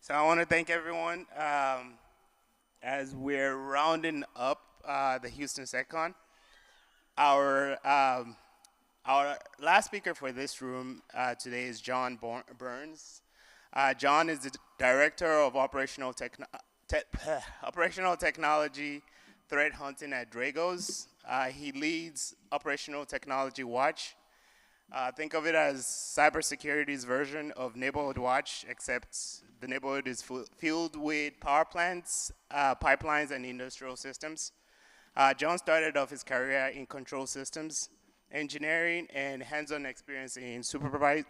So I want to thank everyone as we're rounding up the Houston SecCon. Our our last speaker for this room today is John Burns. John is the director of operational technology threat hunting at Dragos. He leads Operational Technology Watch. Think of it as cybersecurity's version of Neighborhood Watch, except the neighborhood is filled with power plants, pipelines, and industrial systems. John started off his career in control systems, engineering, and hands-on experience in supervisory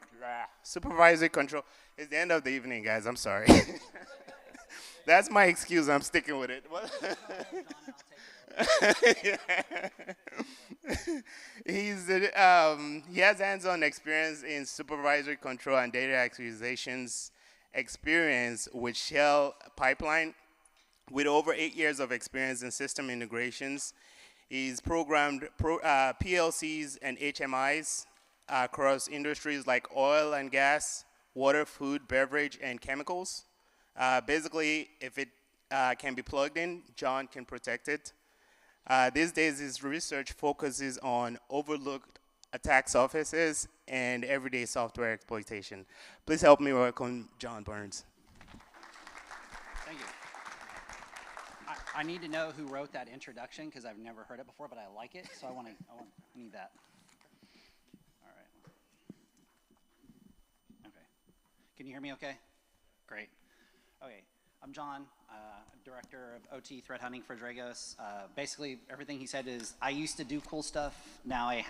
control. It's the end of the evening, guys. I'm sorry. That's my excuse. I'm sticking with it. He has hands-on experience in supervisory control and data acquisitions experience with Shell Pipeline. With over 8 years of experience in system integrations, he's programmed PLCs and HMIs across industries like oil and gas, water, food, beverage, and chemicals. Basically, if it can be plugged in, John can protect it. These days, his research focuses on overlooked attack surfaces and everyday software exploitation. Please help me welcome John Burns. Thank you. I need to know who wrote that introduction because I've never heard it before, but I like it, so I need that. All right. Okay. Can you hear me okay? Great. Okay. I'm John, Director of OT Threat Hunting for Dragos. Basically, everything he said is, I used to do cool stuff. Now I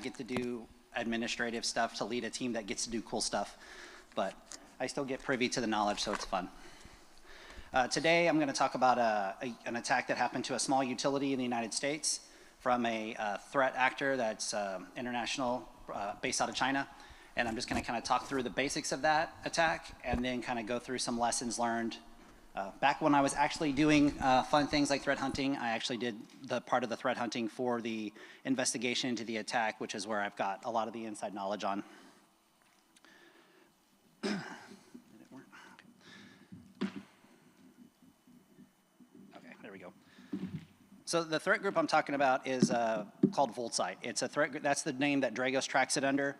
get to do administrative stuff to lead a team that gets to do cool stuff. But I still get privy to the knowledge, so it's fun. Today, I'm going to talk about an attack that happened to a small utility in the United States from a threat actor that's international, based out of China. And I'm just going to kind of talk through the basics of that attack and then kind of go through some lessons learned. Back when I was actually doing fun things like threat hunting, I actually did the part of the threat hunting for the investigation into the attack, which is where I've got a lot of the inside knowledge on. Did it work? Okay, there we go. So the threat group I'm talking about is called VoltSite. It's a threat group, that's the name that Dragos tracks it under.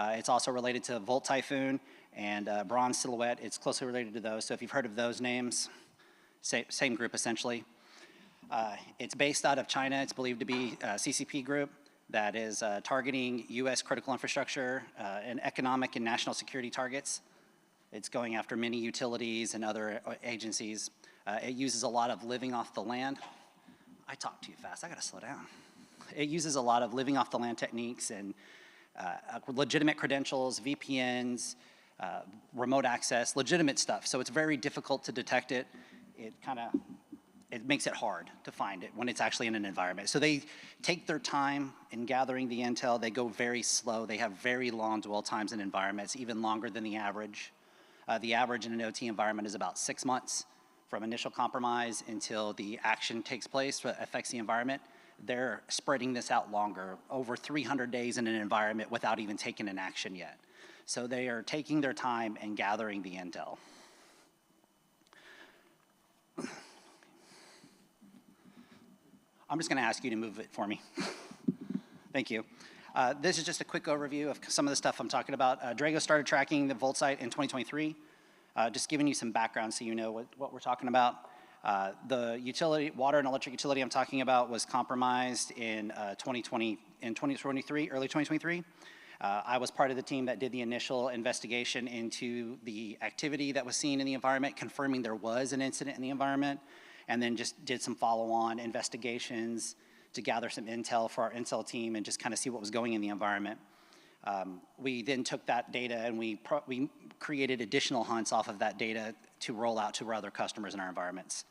It's also related to Volt Typhoon and Bronze Silhouette. It's closely related to those. So if you've heard of those names, same group essentially. It's based out of China. It's believed to be a CCP group that is targeting US critical infrastructure and economic and national security targets. It's going after many utilities and other agencies. It uses a lot of living off the land. I talk too fast, I gotta slow down. It uses a lot of living off the land techniques and legitimate credentials, VPNs, remote access, legitimate stuff. So it's very difficult to detect it. It makes it hard to find it when it's actually in an environment. So they take their time in gathering the intel. They go very slow. They have very long dwell times in environments, even longer than the average. The average in an OT environment is about 6 months from initial compromise until the action takes place that affects the environment. They're spreading this out longer, over 300 days in an environment without even taking an action yet. So they are taking their time and gathering the intel. I'm just gonna ask you to move it for me. Thank you. This is just a quick overview of some of the stuff I'm talking about. Dragos started tracking the VoltSite in 2023. Just giving you some background so you know what we're talking about. The utility, water and electric utility I'm talking about was compromised in 2023, early 2023. I was part of the team that did the initial investigation into the activity that was seen in the environment, confirming there was an incident in the environment, and then just did some follow-on investigations to gather some intel for our intel team and just kind of see what was going in the environment. We then took that data and we created additional hunts off of that data to roll out to our other customers in our environments.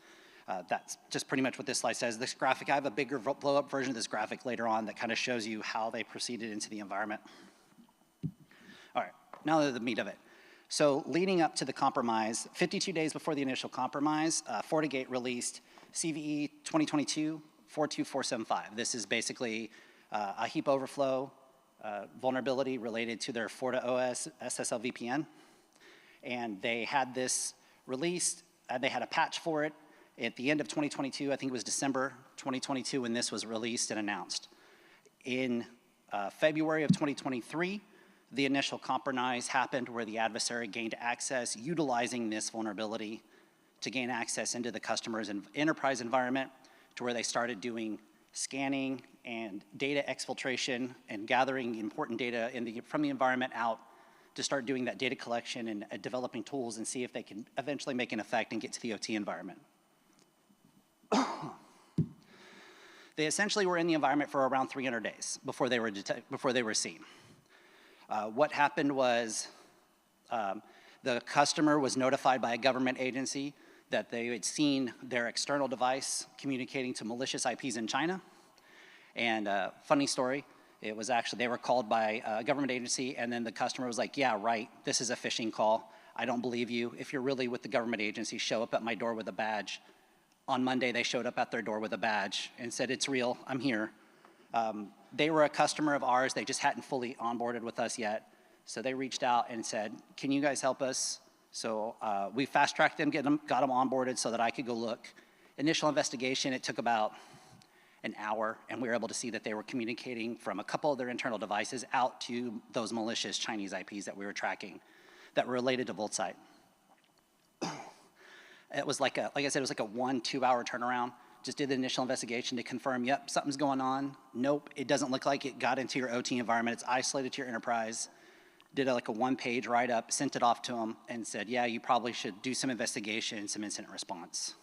That's just pretty much what this slide says. This graphic, I have a bigger blow-up version of this graphic later on that kind of shows you how they proceeded into the environment. All right, now to the meat of it. So leading up to the compromise, 52 days before the initial compromise, FortiGate released CVE 2022-42475. This is basically a heap overflow vulnerability related to their FortiOS SSL VPN. And they had this released. They had a patch for it at the end of 2022. I think it was December 2022 when this was released and announced. In February of 2023, the initial compromise happened where the adversary gained access utilizing this vulnerability to gain access into the customer's enterprise environment, to where they started doing scanning and data exfiltration and gathering important data from the environment out to start doing that data collection and developing tools and see if they can eventually make an effect and get to the OT environment. They essentially were in the environment for around 300 days before they were seen. What happened was the customer was notified by a government agency that they had seen their external device communicating to malicious IPs in China. And funny story, it was actually, they were called by a government agency, and then the customer was like, yeah, right, this is a phishing call. I don't believe you. If you're really with the government agency, show up at my door with a badge. On Monday, they showed up at their door with a badge and said, it's real, I'm here. They were a customer of ours, they just hadn't fully onboarded with us yet. So they reached out and said, can you guys help us? So we fast-tracked them, got them onboarded so that I could go look. Initial investigation, it took about an hour, and we were able to see that they were communicating from a couple of their internal devices out to those malicious Chinese IPs that we were tracking that were related to VaultSite. It was like I said, it was like a 1-2 hour turnaround. Just did the initial investigation to confirm, yep, something's going on. Nope, it doesn't look like it got into your OT environment. It's isolated to your enterprise. Did like a 1-page write-up, sent it off to them, and said, yeah, you probably should do some investigation, some incident response.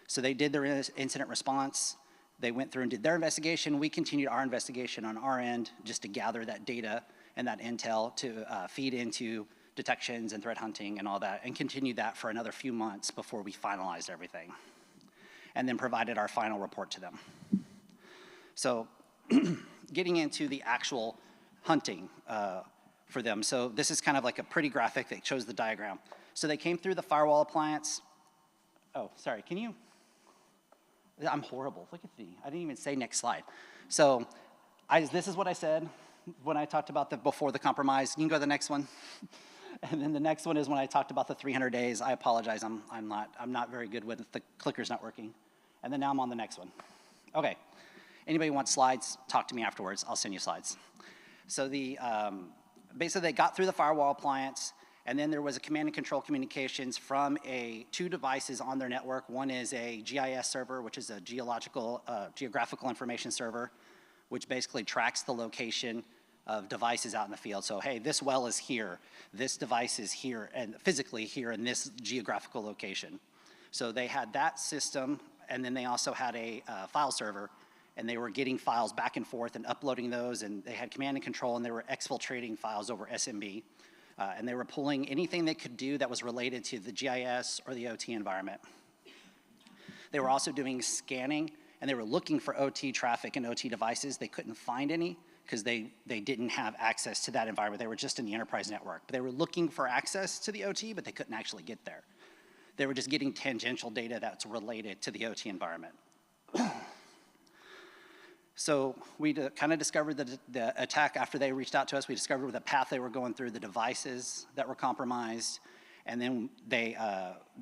So they did their incident response. They went through and did their investigation. We continued our investigation on our end just to gather that data and that intel to feed into detections and threat hunting and all that, and continued that for another few months before we finalized everything, and then provided our final report to them. So getting into the actual hunting for them. So this is kind of like a pretty graphic that shows the diagram. So they came through the firewall appliance. Oh, sorry, can you? I'm horrible, look at me. I didn't even say next slide. So this is what I said when I talked about before the compromise. You can go to the next one. And then the next one is when I talked about the 300 days. I apologize, I'm not very good with the clicker's not working. And then now I'm on the next one. Okay, anybody wants slides, talk to me afterwards, I'll send you slides. So basically they got through the firewall appliance, and then there was a command and control communications from two devices on their network. One is a GIS server, which is a geographical information server, which basically tracks the location of devices out in the field. So, hey, this well is here, this device is here, and physically here in this geographical location. So they had that system, and then they also had a file server, and they were getting files back and forth and uploading those, and they had command and control, and they were exfiltrating files over SMB. And they were pulling anything they could do that was related to the GIS or the OT environment. They were also doing scanning, and they were looking for OT traffic and OT devices. They couldn't find any because they didn't have access to that environment. They were just in the enterprise network. But they were looking for access to the OT, but they couldn't actually get there. They were just getting tangential data that's related to the OT environment. So we kind of discovered the attack after they reached out to us. We discovered the path they were going through, the devices that were compromised. And then they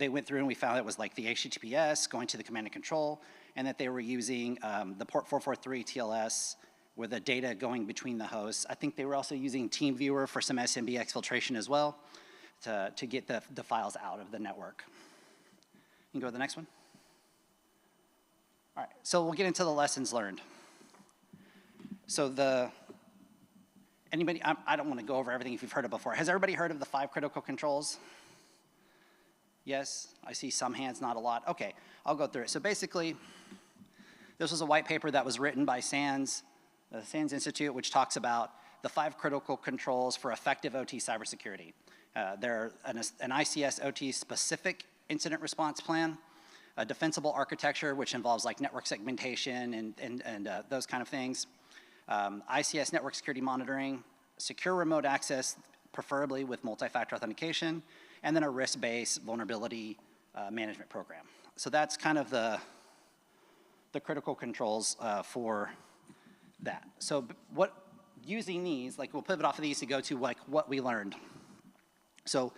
went through and we found it was like the HTTPS going to the command and control, and that they were using the port 443 TLS with the data going between the hosts. I think they were also using TeamViewer for some SMB exfiltration as well to get the files out of the network. You can go to the next one. All right, so we'll get into the lessons learned. So anybody, I don't want to go over everything if you've heard it before. Has everybody heard of the 5 critical controls? Yes, I see some hands, not a lot. Okay, I'll go through it. So basically, this was a white paper that was written by SANS, the SANS Institute, which talks about the 5 critical controls for effective OT cybersecurity. They're an ICS OT specific incident response plan, a defensible architecture, which involves like network segmentation and those kind of things. ICS network security monitoring, secure remote access, preferably with multi-factor authentication, and then a risk-based vulnerability management program. So that's kind of the critical controls for that. So using these, like we'll pivot off of these to go to like what we learned. So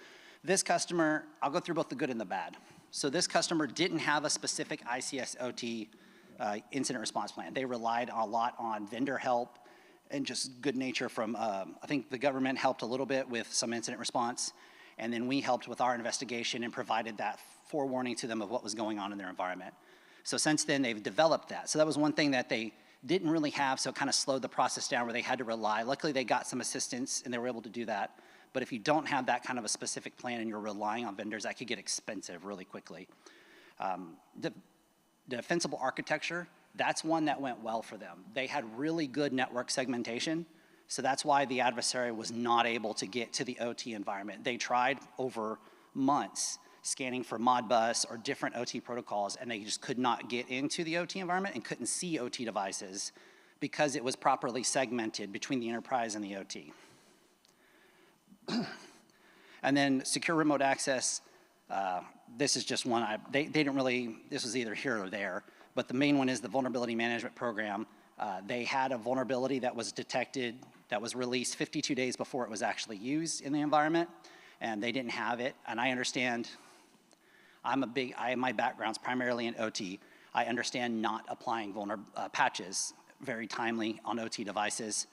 This customer, I'll go through both the good and the bad. So this customer didn't have a specific ICS OT incident response plan. They relied a lot on vendor help and just good nature from, I think the government helped a little bit with some incident response, and then we helped with our investigation and provided that forewarning to them of what was going on in their environment. So since then, they've developed that. So that was one thing that they didn't really have, so it kind of slowed the process down where they had to rely. Luckily, they got some assistance and they were able to do that. But if you don't have that kind of a specific plan and you're relying on vendors, that could get expensive really quickly. The defensible architecture, that's one that went well for them. They had really good network segmentation, so that's why the adversary was not able to get to the OT environment. They tried over months scanning for Modbus or different OT protocols, and they just could not get into the OT environment and couldn't see OT devices because it was properly segmented between the enterprise and the OT. And then secure remote access, this is just one, they didn't really, this was either here or there, but the main one is the vulnerability management program. They had a vulnerability that was detected, that was released 52 days before it was actually used in the environment, and they didn't have it. And I understand, my background's primarily in OT. I understand not applying patches very timely on OT devices.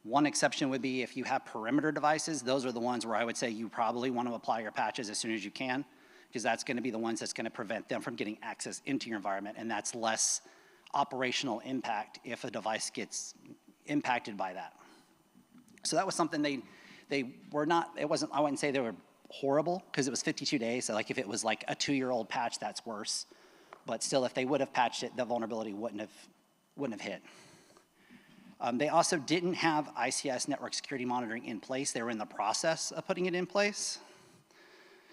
One exception would be if you have perimeter devices, those are the ones where I would say you probably want to apply your patches as soon as you can, because that's going to be the ones that's going to prevent them from getting access into your environment, and that's less operational impact if a device gets impacted by that. So that was something they were not, it wasn't, I wouldn't say they were horrible, because it was 52 days, so like if it was like a 2-year-old patch, that's worse. But still, if they would have patched it, the vulnerability wouldn't have hit. They also didn't have ICS network security monitoring in place. They were in the process of putting it in place.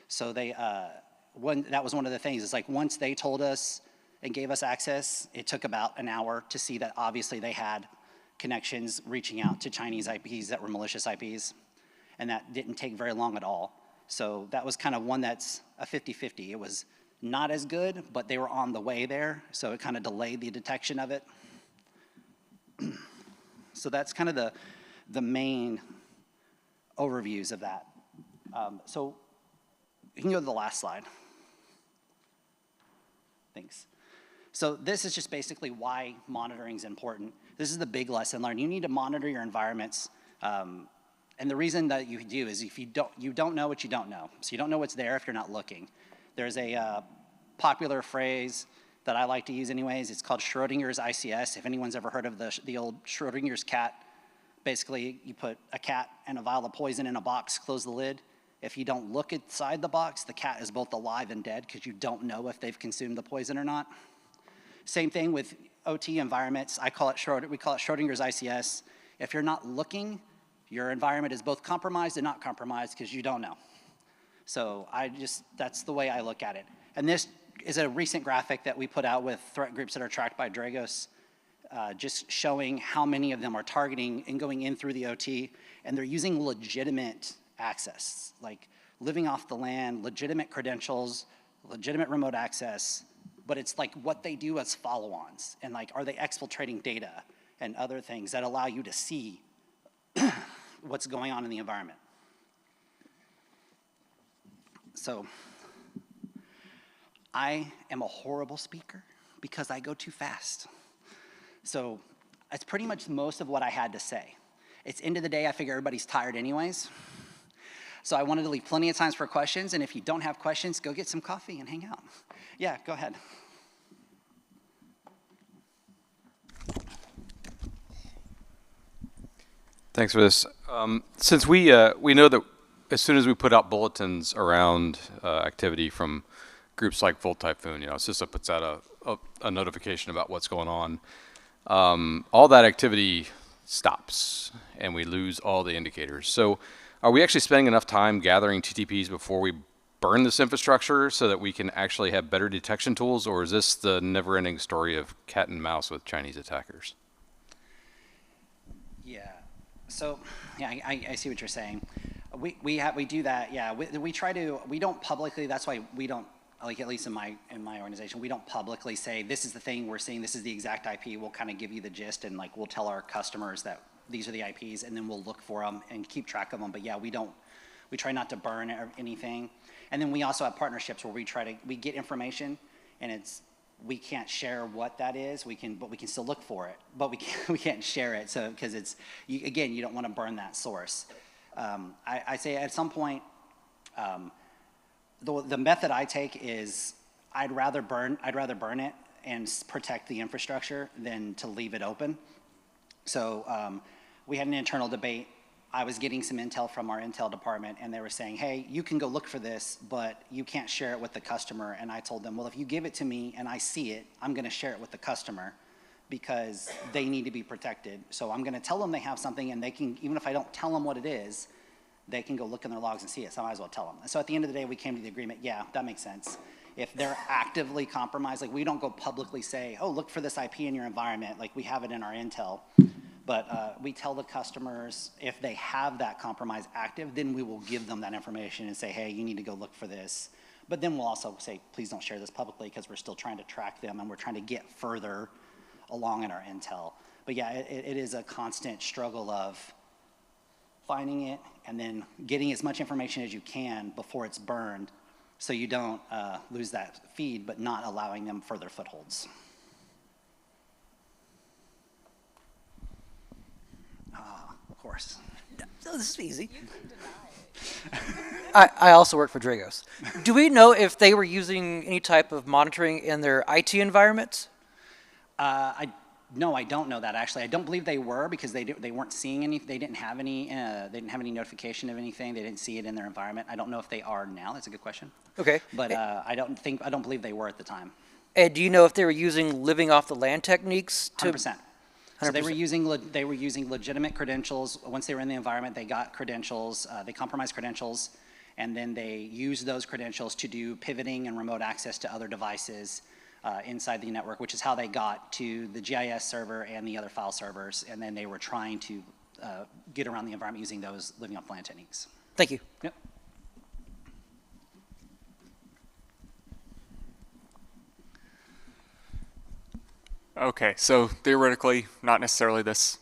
So they, that was one of the things. It's like once they told us and gave us access, it took about an hour to see that obviously they had connections reaching out to Chinese IPs that were malicious IPs. And that didn't take very long at all. So that was kind of one that's a 50-50. It was not as good, but they were on the way there. So it kind of delayed the detection of it. So that's kind of the main overviews of that. So you can go to the last slide. Thanks. So this is just basically why monitoring is important. This is the big lesson learned. You need to monitor your environments. And the reason that you do is if you don't know what you don't know. So you don't know what's there if you're not looking. There's a popular phrase that I like to use anyways. It's called Schrodinger's ICS. If anyone's ever heard of the old Schrodinger's cat, basically you put a cat and a vial of poison in a box, close the lid. If you don't look inside the box, the cat is both alive and dead because you don't know if they've consumed the poison or not. Same thing with OT environments. we call it Schrodinger's ICS. If you're not looking, your environment is both compromised and not compromised because you don't know. So that's the way I look at it. And this is a recent graphic that we put out with threat groups that are tracked by Dragos, just showing how many of them are targeting and going in through the OT, and they're using legitimate access, like living off the land, legitimate credentials, legitimate remote access, but it's like what they do as follow-ons, and like are they exfiltrating data and other things that allow you to see what's going on in the environment. So I am a horrible speaker because I go too fast. So that's pretty much most of what I had to say. It's end of the day, I figure everybody's tired anyways. So I wanted to leave plenty of time for questions, and if you don't have questions, go get some coffee and hang out. Yeah, go ahead. Thanks for this. Since we know that as soon as we put out bulletins around activity from groups like Volt Typhoon, CISA puts out a notification about what's going on. All that activity stops, and we lose all the indicators. So are we actually spending enough time gathering TTPs before we burn this infrastructure so that we can actually have better detection tools, or is this the never-ending story of cat and mouse with Chinese attackers? Yeah. So, yeah, I see what you're saying. We do that. Yeah, we try to. We don't publicly. That's why we don't. Like at least in my organization, we don't publicly say this is the thing we're seeing. This is the exact IP. We'll kind of give you the gist, and like we'll tell our customers that these are the IPs, and then we'll look for them and keep track of them. But yeah, we don't We try not to burn anything. And then we also have partnerships where we get information, and we can't share what that is. But we can still look for it, but we can't share it. So because again, you don't want to burn that source. I say at some point, the method I take is I'd rather burn it and protect the infrastructure than to leave it open. So we had an internal debate. I was getting some intel from our intel department, and they were saying, hey, you can go look for this, but you can't share it with the customer. And I told them, well, if you give it to me and I see it, I'm going to share it with the customer because they need to be protected. So I'm going to tell them they have something, and they can, even if I don't tell them what it is, they can go look in their logs and see it. So I might as well tell them. So at the end of the day, we came to the agreement, yeah, that makes sense. If they're actively compromised, like we don't go publicly say, oh, look for this IP in your environment, like we have it in our intel. But we tell the customers if they have that compromise active, then we will give them that information and say, hey, you need to go look for this. But then we'll also say, please don't share this publicly because we're still trying to track them and we're trying to get further along in our intel. But yeah, it is a constant struggle of finding it and then getting as much information as you can before it's burned so you don't lose that feed, but not allowing them further footholds. Of course. No, this is easy. I also work for Dragos. Do we know if they were using any type of monitoring in their IT environments? No, I don't know that actually. I don't believe they were because they weren't seeing any. They didn't have any notification of anything. They didn't see it in their environment. I don't know if they are now. That's a good question. Okay. But I don't believe they were at the time. And do you know if they were using living off the land techniques? 100%. So they were using legitimate credentials. Once they were in the environment, they got credentials. They compromised credentials, and then they used those credentials to do pivoting and remote access to other devices inside the network, which is how they got to the GIS server and the other file servers. And then they were trying to get around the environment using those living off land techniques. Thank you. Yep. Okay, so theoretically, not necessarily this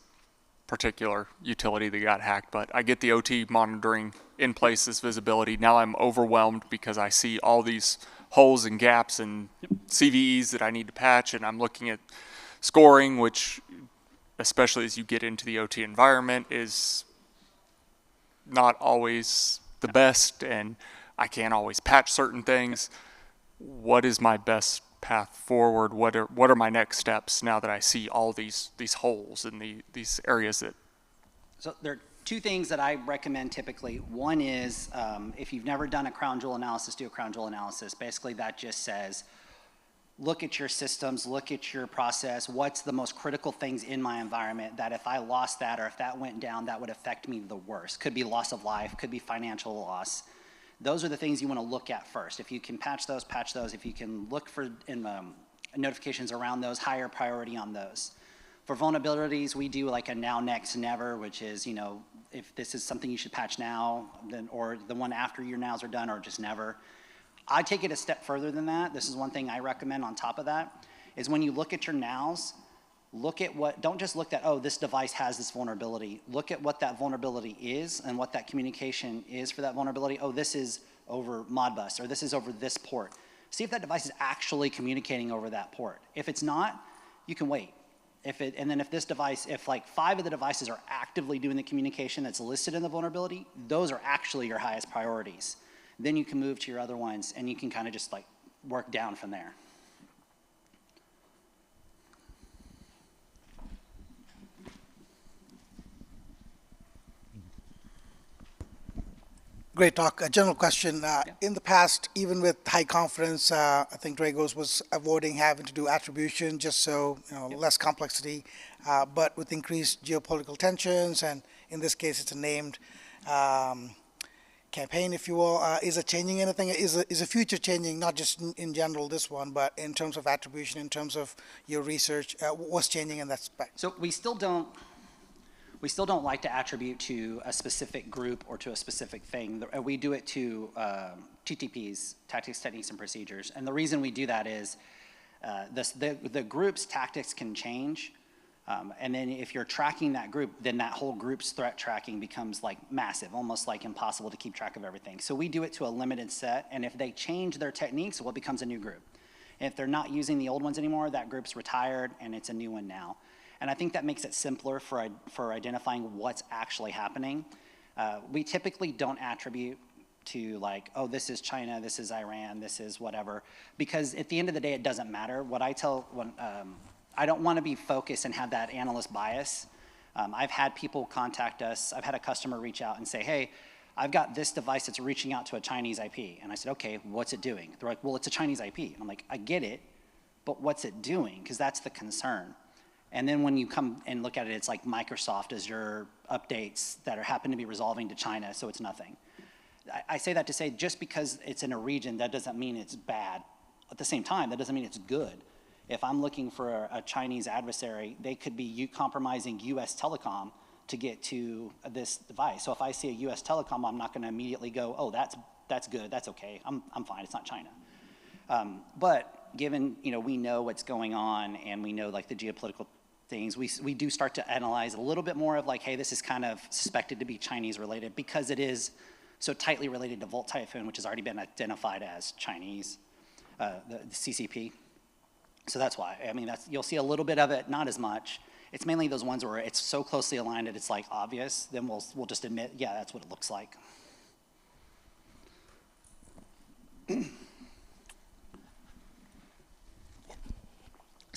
particular utility that got hacked, but I get the OT monitoring in place, this visibility. Now I'm overwhelmed because I see all these holes and gaps and CVEs that I need to patch, and I'm looking at scoring, which, especially as you get into the OT environment, is not always the best, and I can't always patch certain things. What is my best path forward? What are my next steps now that I see all these holes in these areas that? So there are two things that I recommend typically. One is if you've never done a crown jewel analysis, do a crown jewel analysis. Basically that just says, look at your systems, look at your process, what's the most critical things in my environment that if I lost that or if that went down, that would affect me the worst. Could be loss of life, could be financial loss. Those are the things you want to look at first. If you can patch those, patch those. If you can look for notifications around those, higher priority on those. For vulnerabilities, we do like a now, next, never, which is, if this is something you should patch now, then or the one after your nows are done, or just never. I take it a step further than that. This is one thing I recommend on top of that, is when you look at your nows, look at don't just look at, oh, this device has this vulnerability. Look at what that vulnerability is and what that communication is for that vulnerability. Oh, this is over Modbus, or this is over this port. See if that device is actually communicating over that port. If it's not, you can wait. And then if this device, if like 5 of the devices are actively doing the communication that's listed in the vulnerability, those are actually your highest priorities. Then you can move to your other ones, and you can kind of just like work down from there. Great talk. A general question. In the past, even with high confidence, I think Dragos was avoiding having to do attribution just so less complexity. But with increased geopolitical tensions, and in this case, it's a named campaign, if you will, is it changing anything? Is the future changing, not just in general this one, but in terms of attribution, in terms of your research? What's changing in that respect? So we still don't like to attribute to a specific group or to a specific thing. We do it to TTPs, tactics, techniques, and procedures. And the reason we do that is the group's tactics can change And then if you're tracking that group, then that whole group's threat tracking becomes like massive, almost like impossible to keep track of everything. So we do it to a limited set, and if they change their techniques, well, it becomes a new group. And if they're not using the old ones anymore, that group's retired and it's a new one now. And I think that makes it simpler for identifying what's actually happening. We typically don't attribute to like, oh, this is China, this is Iran, this is whatever, because at the end of the day, it doesn't matter. What I tell, I don't want to be focused and have that analyst bias. I've had people contact us. I've had a customer reach out and say, hey, I've got this device that's reaching out to a Chinese IP. And I said, okay, what's it doing? They're like, well, it's a Chinese IP. And I'm like, I get it, but what's it doing? Because that's the concern. And then when you come and look at it, it's like Microsoft Azure updates that happen to be resolving to China, so it's nothing. I say that to say just because it's in a region, that doesn't mean it's bad. At the same time, that doesn't mean it's good. If I'm looking for a Chinese adversary, they could be compromising US telecom to get to this device. So if I see a US telecom, I'm not gonna immediately go, oh, that's good, that's okay, I'm fine, it's not China. But given, we know what's going on and we know like the geopolitical things, we do start to analyze a little bit more of like, hey, this is kind of suspected to be Chinese related because it is so tightly related to Volt Typhoon, which has already been identified as Chinese, the CCP. So that's why. I mean, you'll see a little bit of it, not as much. It's mainly those ones where it's so closely aligned that it's like obvious. Then we'll just admit, yeah, that's what it looks like. This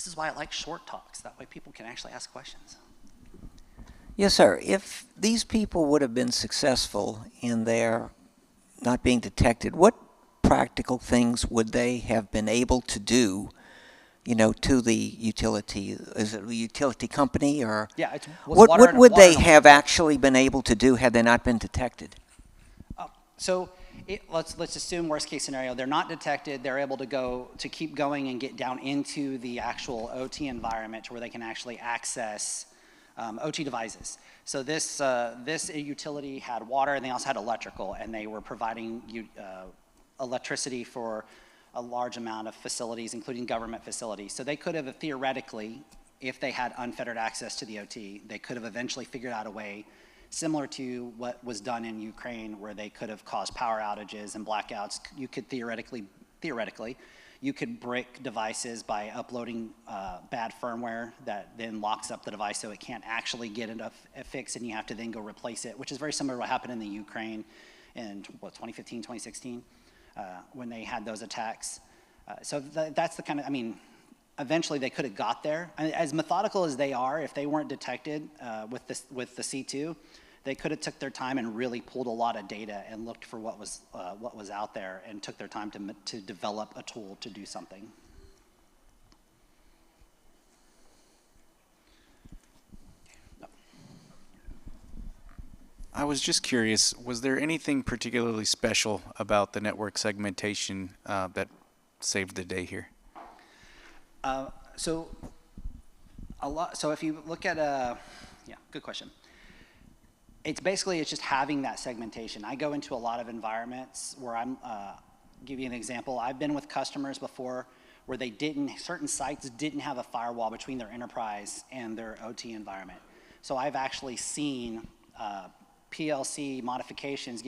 is why I like short talks. That way people can actually ask questions. Yes, sir. If these people would have been successful in their not being detected, what practical things would they have been able to do, to the utility? Is it a utility company or? Yeah, what would they have actually been able to do had they not been detected? So let's assume worst case scenario, they're not detected, they're able to keep going and get down into the actual OT environment where they can actually access OT devices. So this utility had water and they also had electrical, and they were providing electricity for a large amount of facilities, including government facilities. So they could have theoretically, if they had unfettered access to the OT, they could have eventually figured out a way similar to what was done in Ukraine, where they could have caused power outages and blackouts. You could theoretically, you could break devices by uploading bad firmware that then locks up the device so it can't actually get it fixed, and you have to then go replace it, which is very similar to what happened in the Ukraine in 2015, 2016, when they had those attacks. So that's the kind of, eventually they could have got there. As methodical as they are, if they weren't detected with the C2, they could have took their time and really pulled a lot of data and looked for what was out there and took their time to develop a tool to do something. I was just curious, was there anything particularly special about the network segmentation that saved the day here? So if you look at yeah, good question. It's just having that segmentation. I go into a lot of environments where give you an example. I've been with customers before where certain sites didn't have a firewall between their enterprise and their OT environment. So I've actually seen PLC modifications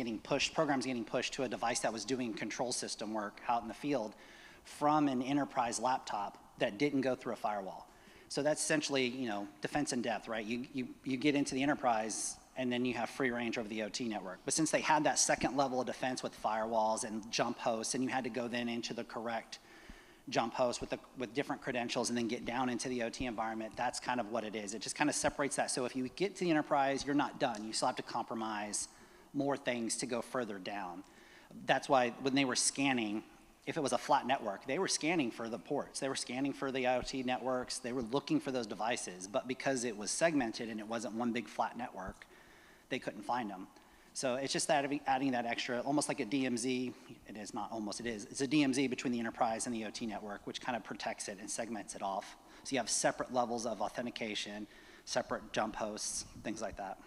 programs getting pushed to a device that was doing control system work out in the field from an enterprise laptop that didn't go through a firewall. So that's essentially, defense in depth, right? You get into the enterprise and then you have free range over the OT network. But since they had that second level of defense with firewalls and jump hosts, and you had to go then into the correct jump host with different credentials and then get down into the OT environment, that's kind of what it is. It just kind of separates that. So if you get to the enterprise, you're not done. You still have to compromise more things to go further down. That's why when they were scanning, if it was a flat network, they were scanning for the ports. They were scanning for the IoT networks. They were looking for those devices. But because it was segmented and it wasn't one big flat network, they couldn't find them. So it's just that adding that extra, almost like a DMZ. It is not almost, it is. It's a DMZ between the enterprise and the OT network, which kind of protects it and segments it off. So you have separate levels of authentication, separate jump hosts, things like that.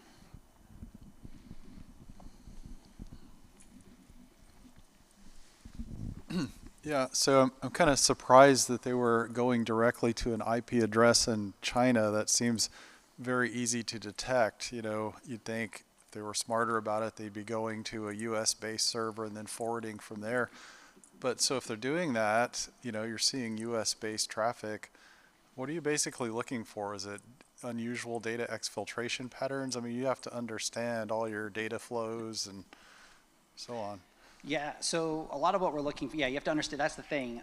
Yeah, so I'm kind of surprised that they were going directly to an IP address in China. That seems very easy to detect. You know, you'd think if they were smarter about it, they'd be going to a US-based server and then forwarding from there. But so if they're doing that, you know, you're seeing US-based traffic. What are you basically looking for? Is it unusual data exfiltration patterns? I mean, you have to understand all your data flows and so on. Yeah, so a lot of what we're looking for, yeah, you have to understand, that's the thing.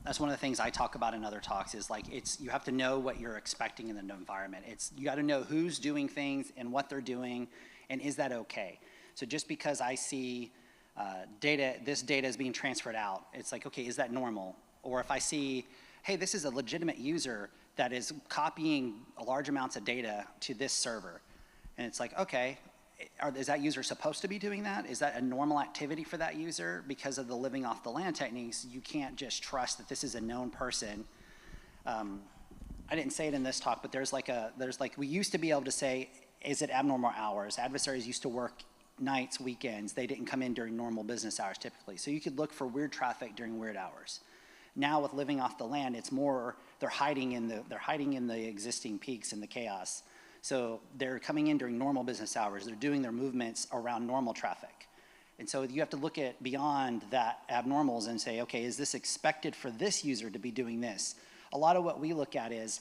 That's one of the things I talk about in other talks is like, you have to know what you're expecting in the environment. You got to know who's doing things and what they're doing, and is that okay? So just because I see this data is being transferred out, it's like, okay, is that normal? Or if I see, hey, this is a legitimate user that is copying large amounts of data to this server, and it's like, okay, is that user supposed to be doing that? Is that a normal activity for that user? Because of the living off the land techniques, you can't just trust that this is a known person. I didn't say it in this talk, but we used to be able to say, is it abnormal hours? Adversaries used to work nights, weekends. They didn't come in during normal business hours typically. So you could look for weird traffic during weird hours. Now with living off the land, it's more, they're hiding in the existing peaks and the chaos. So they're coming in during normal business hours. They're doing their movements around normal traffic. And so you have to look at beyond that abnormals and say, okay, is this expected for this user to be doing this? A lot of what we look at is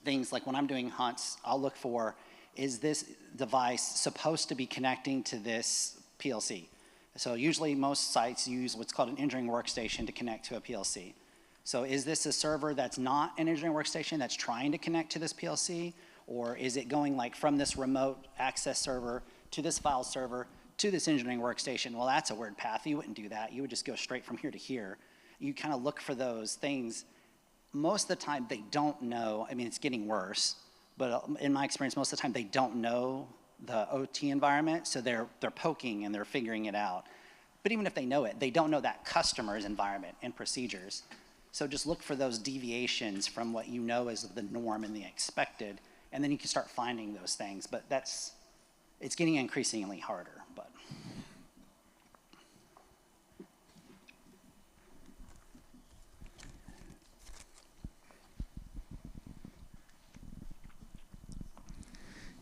things like when I'm doing hunts, I'll look for, is this device supposed to be connecting to this PLC? So usually most sites use what's called an engineering workstation to connect to a PLC. So is this a server that's not an engineering workstation that's trying to connect to this PLC? Or is it going like from this remote access server to this file server to this engineering workstation? Well, that's a weird path. You wouldn't do that. You would just go straight from here to here. You kind of look for those things. Most of the time they don't know. I mean, it's getting worse, but in my experience, most of the time they don't know the OT environment, so they're poking and they're figuring it out. But even if they know it, they don't know that customer's environment and procedures. So just look for those deviations from what you know is the norm and the expected, and then you can start finding those things. But it's getting increasingly harder. But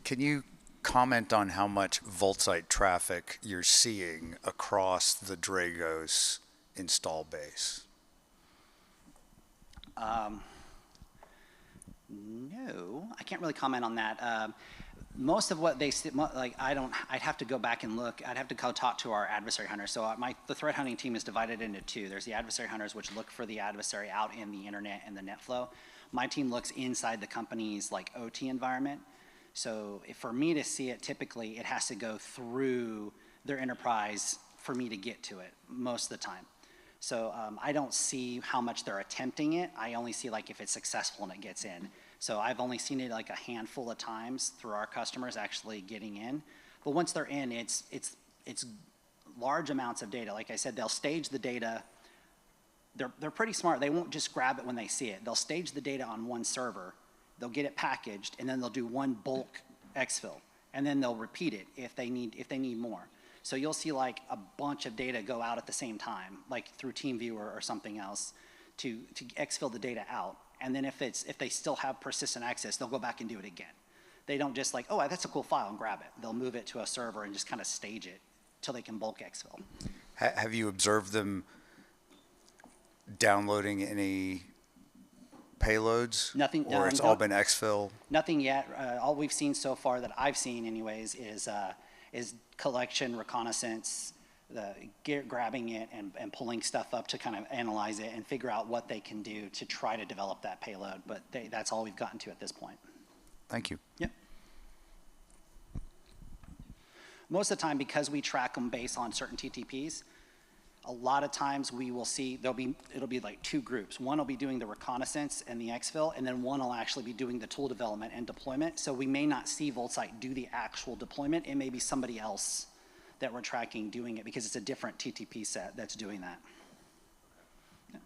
Can you comment on how much VoltSite traffic you're seeing across the Dragos install base? No, I can't really comment on that. Most of what they like, I'd have to go back and look. I'd have to go talk to our adversary hunters. So the threat hunting team is divided into two. There's the adversary hunters, which look for the adversary out in the internet and the net flow. My team looks inside the company's like OT environment. So for me to see it, typically it has to go through their enterprise for me to get to it most of the time. So I don't see how much they're attempting it. I only see like if it's successful and it gets in. So I've only seen it like a handful of times through our customers actually getting in. But once they're in, it's large amounts of data. Like I said, they'll stage the data. They're pretty smart. They won't just grab it when they see it. They'll stage the data on one server. They'll get it packaged, and then they'll do one bulk exfil, and then they'll repeat it if they need more. So you'll see like a bunch of data go out at the same time, like through TeamViewer or something else, to exfil the data out. And then if they still have persistent access, they'll go back and do it again. They don't just like, oh, that's a cool file, and grab it. They'll move it to a server and just kind of stage it till they can bulk exfil. Have you observed them downloading any payloads? Nothing. Or it's all been exfil? Nothing yet. All we've seen so far that I've seen anyways is collection, reconnaissance, grabbing it and pulling stuff up to kind of analyze it and figure out what they can do to try to develop that payload. But that's all we've gotten to at this point. Thank you. Yep. Most of the time, because we track them based on certain TTPs, a lot of times we will see it'll be like two groups. One will be doing the reconnaissance and the exfil, and then one will actually be doing the tool development and deployment. So we may not see VoltSite do the actual deployment. It may be somebody else that we're tracking doing it because it's a different TTP set that's doing that. Yeah.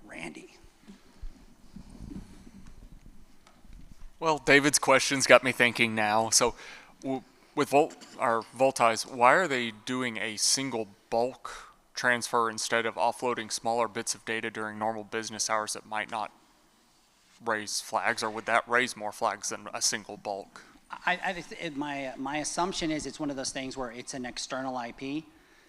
Randy. Well, David's questions got me thinking now. So with VolTIs, why are they doing a single bulk transfer instead of offloading smaller bits of data during normal business hours that might not raise flags, or would that raise more flags than a single bulk? My assumption is it's one of those things where it's an external IP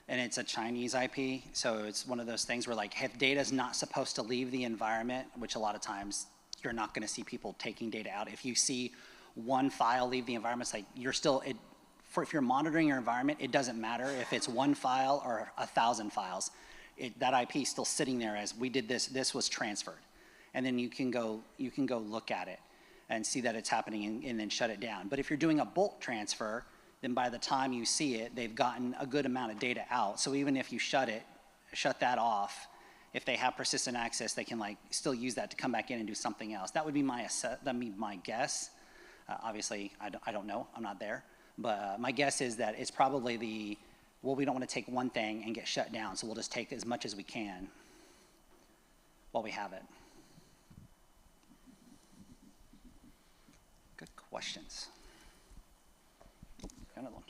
and it's a Chinese IP. So it's one of those things where, like, if data is not supposed to leave the environment, which a lot of times you're not going to see people taking data out. If you see one file leave the environment, it's like you're still, if you're monitoring your environment, it doesn't matter if it's one file or 1,000 files. That IP is still sitting there as we did this was transferred. And then you can go look at it and see that it's happening and then shut it down. But if you're doing a bulk transfer, then by the time you see it, they've gotten a good amount of data out. So even if you shut that off, if they have persistent access, they can like still use that to come back in and do something else. That would be my guess. Obviously, I don't know, I'm not there. But my guess is that it's probably we don't want to take one thing and get shut down, so we'll just take as much as we can while we have it. Good questions. Got another one.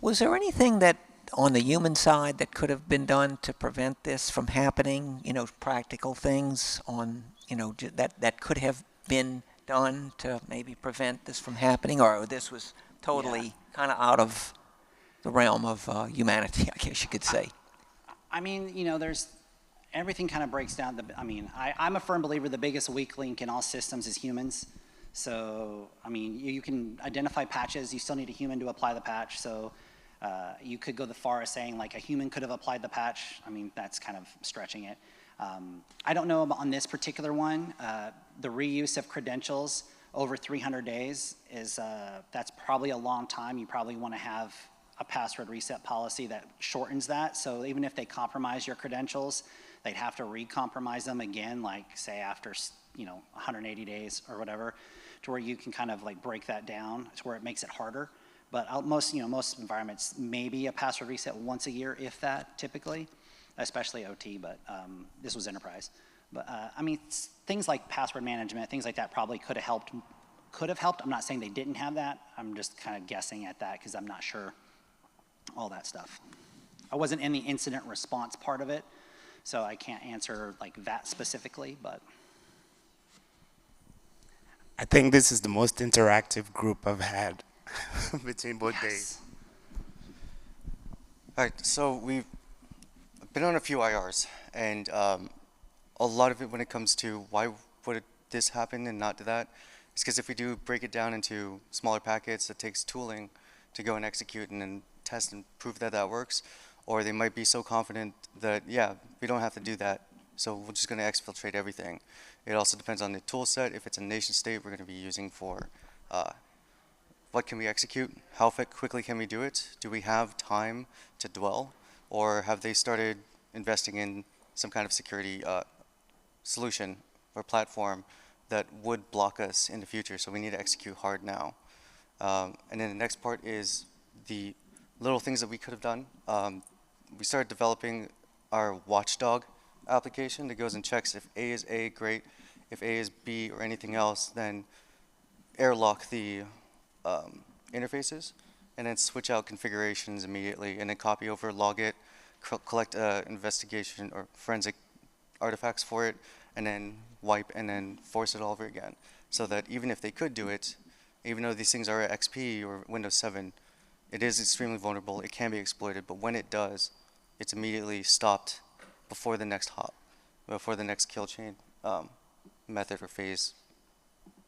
Was there anything that on the human side that could have been done to prevent this from happening? You know, practical things on, you know, that could have been done to maybe prevent this from happening, or this was totally kind of out of the realm of humanity, I guess you could say. I mean, you know, everything kind of breaks down. I'm a firm believer the biggest weak link in all systems is humans. So, I mean, you can identify patches. You still need a human to apply the patch. So you could go the far as saying, like, a human could have applied the patch. I mean, that's kind of stretching it. I don't know on this particular one. The reuse of credentials over 300 days that's probably a long time. You probably want to have a password reset policy that shortens that. So even if they compromise your credentials, they'd have to re-compromise them again, like say after 180 days or whatever, to where you can kind of like break that down to where it makes it harder. But most environments, maybe a password reset once a year, if that, typically, especially OT. But this was enterprise. But I mean, things like password management, things like that probably could have helped. I'm not saying they didn't have that. I'm just kind of guessing at that because I'm not sure all that stuff. I wasn't in the incident response part of it, so I can't answer like that specifically, but. I think this is the most interactive group I've had between both days. All right, so we've been on a few IRs, and a lot of it when it comes to why would this happen and not do that, is because if we do break it down into smaller packets, it takes tooling to go and execute and then test and prove that that works, or they might be so confident that, yeah, we don't have to do that, so we're just going to exfiltrate everything. It also depends on the tool set. If it's a nation state, we're going to be using for what can we execute, how quickly can we do it, do we have time to dwell, or have they started investing in some kind of security solution or platform that would block us in the future, so we need to execute hard now. And then the next part is the little things that we could have done. We started developing our watchdog application that goes and checks if A is A, great. If A is B or anything else, then airlock the interfaces and then switch out configurations immediately and then copy over, log it, collect investigation or forensic artifacts for it, and then wipe and then force it all over again. So that even if they could do it, even though these things are XP or Windows 7, it is extremely vulnerable, it can be exploited, but when it does, it's immediately stopped before the next hop, before the next kill chain method or phase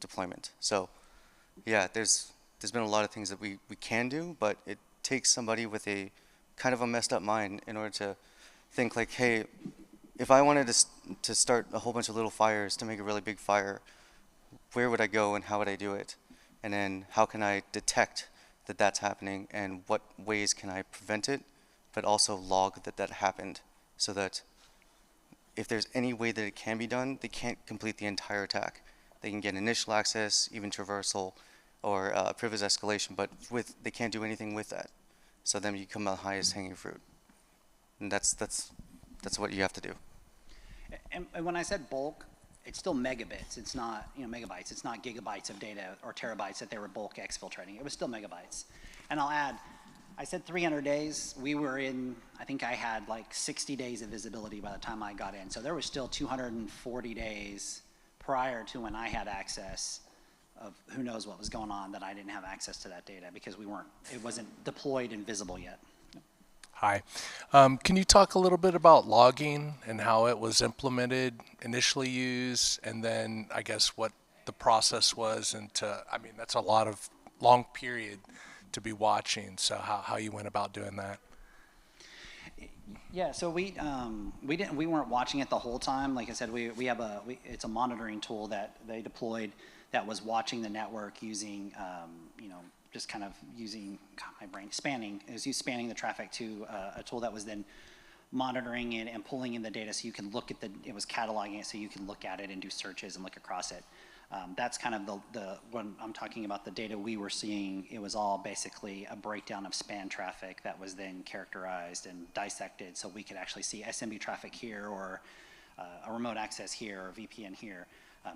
deployment. So yeah, there's been a lot of things that we can do, but it takes somebody with a kind of a messed up mind in order to think like, hey, if I wanted to start a whole bunch of little fires to make a really big fire, where would I go and how would I do it? And then how can I detect that that's happening and what ways can I prevent it, but also log that that happened so that if there's any way that it can be done, they can't complete the entire attack. They can get initial access, even traversal, or privilege escalation, but they can't do anything with that. So then you come out the highest hanging fruit. And that's what you have to do. And when I said bulk, it's still megabits. It's not, megabytes. It's not gigabytes of data or terabytes that they were bulk exfiltrating. It was still megabytes. And I'll add, I said 300 days. We were in, I think I had like 60 days of visibility by the time I got in. So there was still 240 days prior to when I had access of who knows what was going on that I didn't have access to that data because it wasn't deployed and visible yet. Hi. Can you talk a little bit about logging and how it was implemented, initially used, and then I guess what the process was that's a long period to be watching, so how you went about doing that? Yeah, so we weren't watching it the whole time. Like I said, it's a monitoring tool that they deployed that was watching the network using, just kind of using, spanning. It was spanning the traffic to a tool that was then monitoring it and pulling in the data so you can look at it was cataloging it so you can look at it and do searches and look across it. That's kind of when I'm talking about the data we were seeing, it was all basically a breakdown of span traffic that was then characterized and dissected so we could actually see SMB traffic here or a remote access here or VPN here.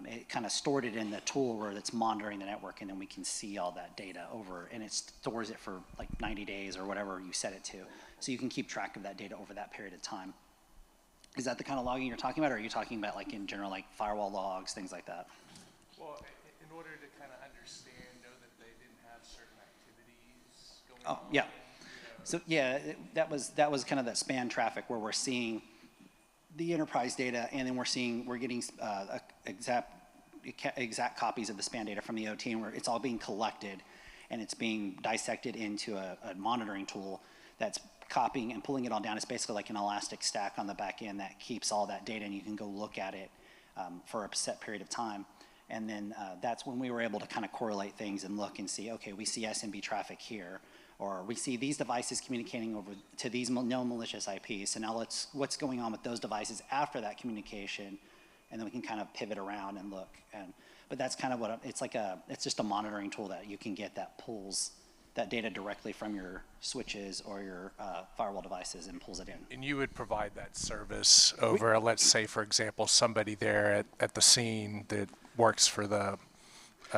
It kind of stored it in the tool where it's monitoring the network, and then we can see all that data over, and it stores it for like 90 days or whatever you set it to. So you can keep track of that data over that period of time. Is that the kind of logging you're talking about, or are you talking about like in general, like firewall logs, things like that? Well, in order to kind of know that they didn't have certain activities going on. Oh, yeah. So yeah, that was kind of that span traffic where we're seeing the enterprise data, and then we're getting exact copies of the span data from the OT, and where it's all being collected, and it's being dissected into a monitoring tool that's copying and pulling it all down. It's basically like an elastic stack on the back end that keeps all that data, and you can go look at it for a set period of time. And then that's when we were able to kind of correlate things and look and see, okay, we see SMB traffic here, or we see these devices communicating over to these no malicious IPs. So now what's going on with those devices after that communication, and then we can kind of pivot around and look. But that's kind of it's just a monitoring tool that you can get that pulls that data directly from your switches or your firewall devices and pulls it in. And you would provide that service over, let's say, for example, somebody there at the scene that works for the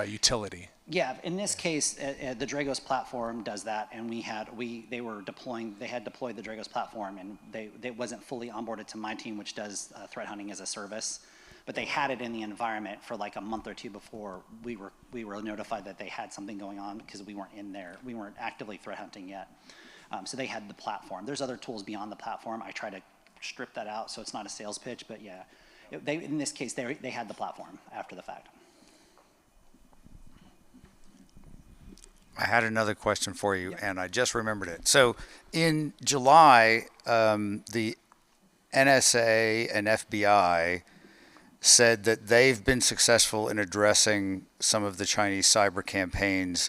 utility. Yeah, in this case, the Dragos platform does that, and they had deployed the Dragos platform, and they wasn't fully onboarded to my team, which does threat hunting as a service, but they had it in the environment for like a month or two before we were notified that they had something going on because we weren't in there, we weren't actively threat hunting yet. So they had the platform. There's other tools beyond the platform. I try to strip that out so it's not a sales pitch, but yeah, in this case they had the platform after the fact. I had another question for you, and I just remembered it. So in July, the NSA and FBI said that they've been successful in addressing some of the Chinese cyber campaigns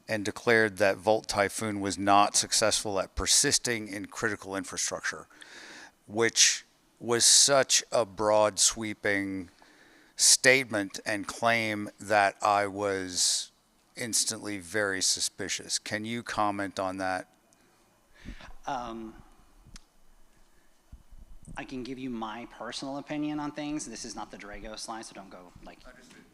and declared that Volt Typhoon was not successful at persisting in critical infrastructure, which was such a broad sweeping statement and claim that I was instantly very suspicious. Can you comment on that? I can give you my personal opinion on things. This is not the Dragos line, so don't go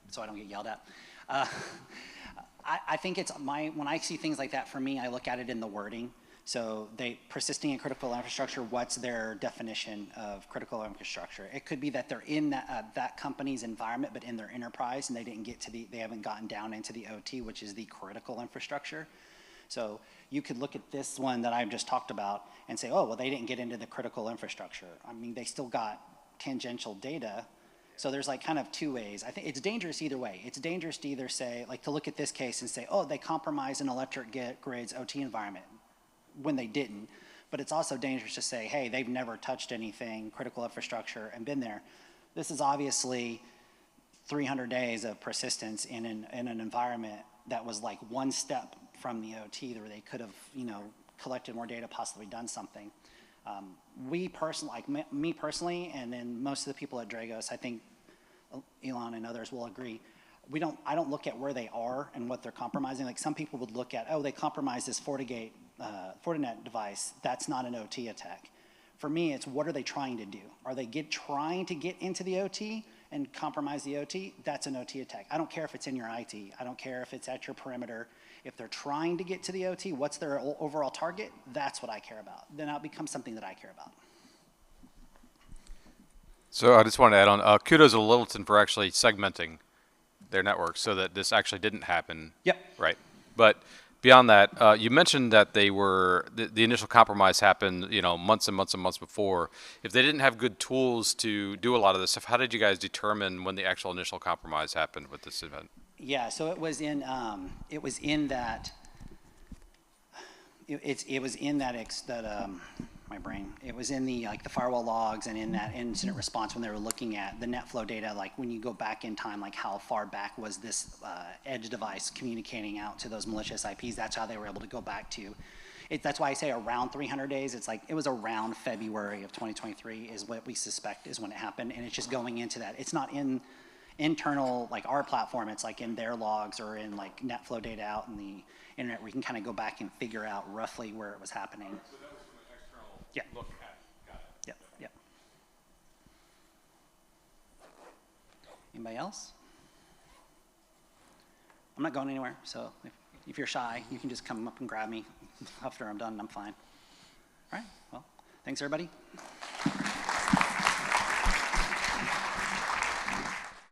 so I don't get yelled at. I think when I see things like that, for me, I look at it in the wording. So persisting in critical infrastructure, what's their definition of critical infrastructure? It could be that they're in that company's environment, but in their enterprise, and they haven't gotten down into the OT, which is the critical infrastructure. So you could look at this one that I've just talked about and say, oh, well, they didn't get into the critical infrastructure. I mean, they still got tangential data. So there's like kind of two ways. I think it's dangerous either way. It's dangerous to either say, like to look at this case and say, oh, they compromised an electric grid's OT environment when they didn't. But it's also dangerous to say, hey, they've never touched anything, critical infrastructure, and been there. This is obviously 300 days of persistence in an environment that was like one step from the OT where they could have, collected more data, possibly done something. Me personally, and then most of the people at Dragos, I think Elon and others will agree, I don't look at where they are and what they're compromising. Like some people would look at, oh, they compromised this Fortinet device. That's not an OT attack. For me, it's what are they trying to do? Are they trying to get into the OT? and compromise the OT, that's an OT attack. I don't care if it's in your IT. I don't care if it's at your perimeter. If they're trying to get to the OT, what's their overall target? That's what I care about. Then it'll become something that I care about. So I just wanted to add on, kudos to Littleton for actually segmenting their network so that this actually didn't happen. Yep. Right. But beyond that, you mentioned that they were, the initial compromise happened, months and months and months before. If they didn't have good tools to do a lot of this stuff, how did you guys determine when the actual initial compromise happened with this event? Yeah, so it was in that my brain. It was in the firewall logs and in that incident response when they were looking at the NetFlow data, like when you go back in time, like how far back was this edge device communicating out to those malicious IPs. That's how they were able to go back to. That's why I say around 300 days. It's like it was around February of 2023 is what we suspect is when it happened, and it's just going into that. It's not in internal, like our platform, it's like in their logs or in like NetFlow data out in the internet where you can kind of go back and figure out roughly where it was happening. So that was from an external Yeah. look at it. Got it. Yep, yep. Anybody else? I'm not going anywhere, so if you're shy, you can just come up and grab me after I'm done and I'm fine. All right, well, thanks everybody.